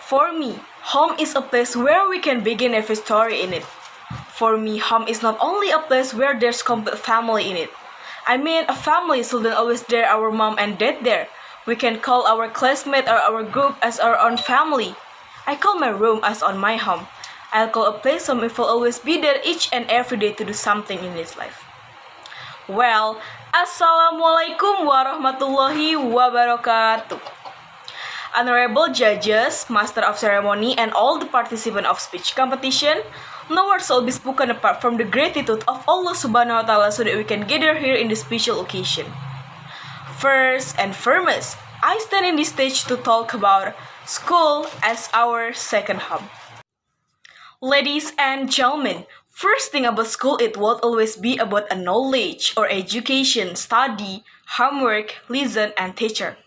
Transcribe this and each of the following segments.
For me, home is a place where we can begin every story in it. For me, home is not only a place where there's complete family in it. I mean, a family shouldn't always there our mom and dad there. We can call our classmate or our group as our own family. I call my room as on my home. I'll call a place home if we'll always be there each and every day to do something in this life. Well, Assalamualaikum warahmatullahi wabarakatuh. Honorable judges, master of ceremony, and all the participants of speech competition, no words will be spoken apart from the gratitude of Allah Subhanahu wa Ta'ala so that we can gather here in this special occasion. First and foremost, I stand in this stage to talk about school as our second home. Ladies and gentlemen, first thing about school, it will always be about a knowledge or education, study, homework, lesson, and teacher.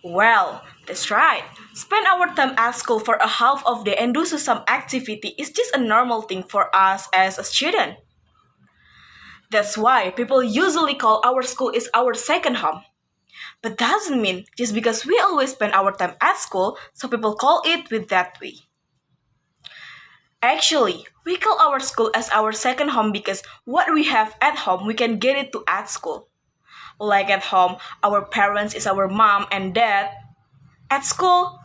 Well, that's right. Spend our time at school for a half of the day and do some activity is just a normal thing for us as a student. That's why people usually call our school is our second home. But doesn't mean just because we always spend our time at school, so people call it with that way. Actually, we call our school as our second home because what we have at home, we can get it to at school. Like at home, our parents is our mom and dad. At school,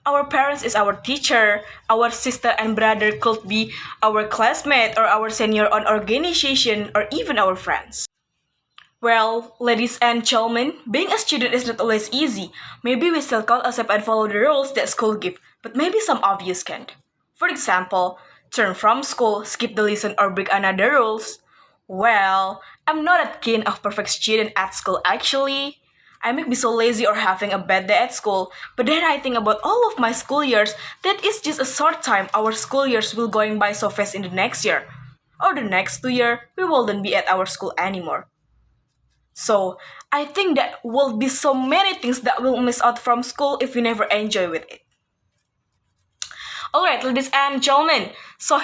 our parents is our teacher. Our sister and brother could be our classmate or our senior on organization or even our friends. Well, ladies and gentlemen, being a student is not always easy. Maybe we still can't accept and follow the rules that school give, but maybe some obvious can't. For example, turn from school, skip the lesson, or break another rules. Well, I'm not a keen of perfect student at school actually. I may be so lazy or having a bad day at school, but then I think about all of my school years, that is just a short time our school years will going by so fast in the next year. Or the next 2 years, we wouldn't be at our school anymore. So, I think that will be so many things that we'll miss out from school if we never enjoy with it. Alright, ladies and gentlemen, so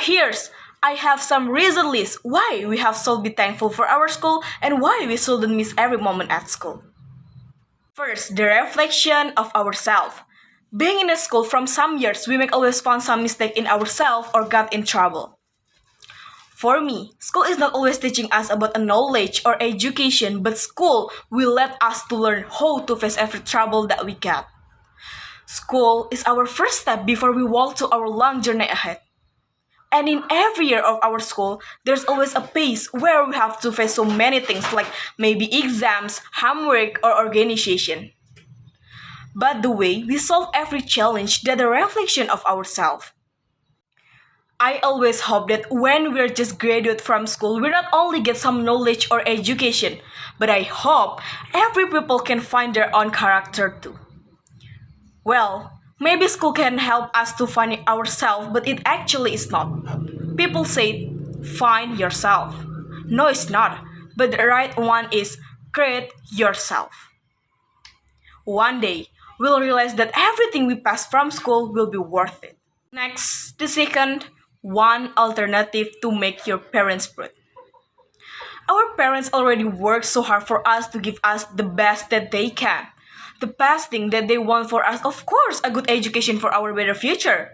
I have some reason list why we have to be thankful for our school and why we shouldn't miss every moment at school. First, the reflection of ourselves. Being in a school from some years, we may always find some mistake in ourselves or got in trouble. For me, school is not always teaching us about a knowledge or education, but school will let us to learn how to face every trouble that we get. School is our first step before we walk to our long journey ahead. And in every year of our school, there's always a phase where we have to face so many things like maybe exams, homework, or organization. But the way we solve every challenge, that's a reflection of ourselves. I always hope that when we're just graduate from school, we not only get some knowledge or education, but I hope every people can find their own character too. Well, maybe school can help us to find ourselves, but it actually is not. People say, find yourself. No, it's not. But the right one is create yourself. One day, we'll realize that everything we pass from school will be worth it. Next, the second, one alternative to make your parents proud. Our parents already work so hard for us to give us the best that they can. The best thing that they want for us, of course, a good education for our better future.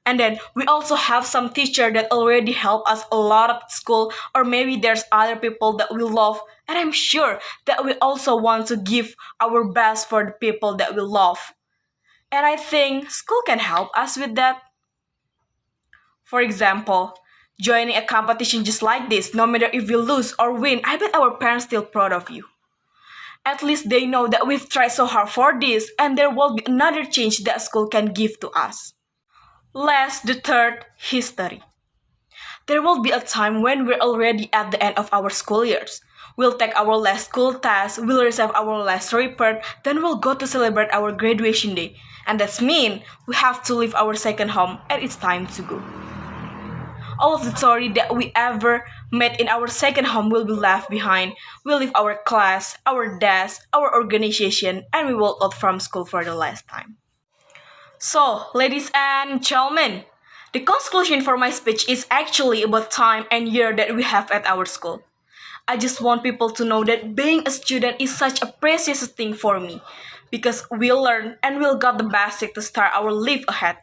And then we also have some teacher that already help us a lot at school, or maybe there's other people that we love, and I'm sure that we also want to give our best for the people that we love. And I think school can help us with that. For example, joining a competition just like this, no matter if you lose or win, I bet our parents still proud of you. At least they know that we've tried so hard for this and there will be another change that school can give to us. Last, the third, history. There will be a time when we're already at the end of our school years. We'll take our last school test, we'll receive our last report, then we'll go to celebrate our graduation day. And that's mean we have to leave our second home and it's time to go. All of the story that we ever met in our second home will be left behind. We'll leave our class, our desk, our organization, and we walk out from school for the last time. So, ladies and gentlemen, the conclusion for my speech is actually about time and year that we have at our school. I just want people to know that being a student is such a precious thing for me. because we learn and we'll got the basic to start our life ahead.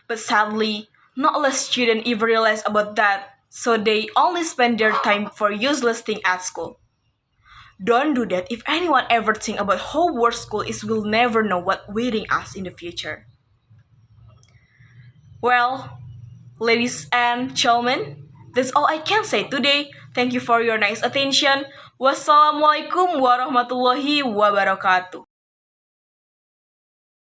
But sadly, not all students even realize about that, so they only spend their time for useless thing at school. Don't do that. If anyone ever think about how worse school is, we'll never know what waiting us in the future. Well, ladies and gentlemen, that's all I can say today. Thank you for your nice attention. Wassalamualaikum warahmatullahi wabarakatuh.